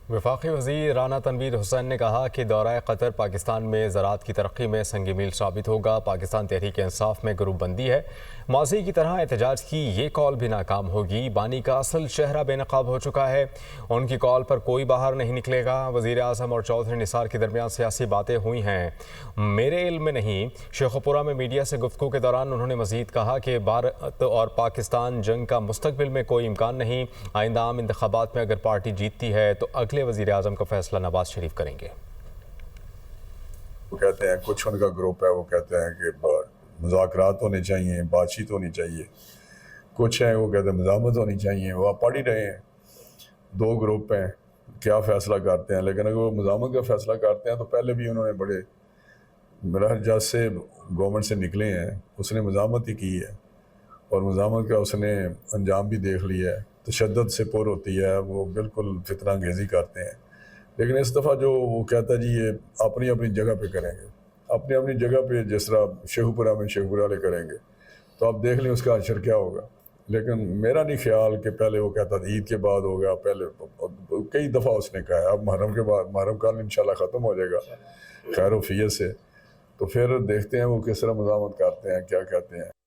وفاقی وزیر رانا تنویر حسین نے کہا کہ دورہ قطر پاکستان میں زراعت کی ترقی میں سنگ میل ثابت ہوگا۔ پاکستان تحریک انصاف میں گروپ بندی ہے، ماضی کی طرح احتجاج کی یہ کال بھی ناکام ہوگی۔ بانی کا اصل چہرہ بے نقاب ہو چکا ہے، ان کی کال پر کوئی باہر نہیں نکلے گا۔ وزیر اعظم اور چودھری نثار کے درمیان سیاسی باتیں ہوئی ہیں، میرے علم میں نہیں۔ شیخوپورہ میں میڈیا سے گفتگو کے دوران انہوں نے مزید کہا کہ بھارت اور پاکستان جنگ کا مستقبل میں کوئی امکان نہیں۔ آئندہ عام انتخابات میں اگر پارٹی جیتتی ہے تو اگلے وزیر اعظم کا فیصلہ نواز شریف کریں گے۔ وہ کہتے ہیں کچھ ان کا گروپ ہے، وہ کہتے ہیں کہ مذاکرات ہونے چاہیے، بات چیت ہونی چاہیے۔ کچھ ہیں وہ کہتے ہیں مزاحمت ہونی چاہیے۔ وہ آپ پڑھ ہی رہے ہیں، دو گروپ ہیں، کیا فیصلہ کرتے ہیں۔ لیکن اگر وہ مزاحمت کا فیصلہ کرتے ہیں تو پہلے بھی انہوں نے بڑے براہ جج سے گورنمنٹ سے نکلے ہیں، اس نے مزاحمت ہی کی ہے اور مزاحمت کا اس نے انجام بھی دیکھ لیا ہے۔ تشدد سے پر ہوتی ہے، وہ بالکل فتنہ انگیزی کرتے ہیں۔ لیکن اس دفعہ جو وہ کہتا ہے جی یہ اپنی اپنی جگہ پہ کریں گے، اپنی اپنی جگہ پہ، جس طرح شیخوپورہ میں شیخوپورہ والے کریں گے، تو آپ دیکھ لیں اس کا اثر کیا ہوگا۔ لیکن میرا نہیں خیال کہ پہلے وہ کہتا تھا عید کے بعد ہوگا، پہلے کئی دفعہ اس نے کہا ہے۔ اب محرم کے بعد، محرم کال انشاءاللہ ختم ہو جائے گا خیر و فیت سے، تو پھر دیکھتے ہیں وہ کس طرح مزاحمت کرتے ہیں، کیا کہتے ہیں۔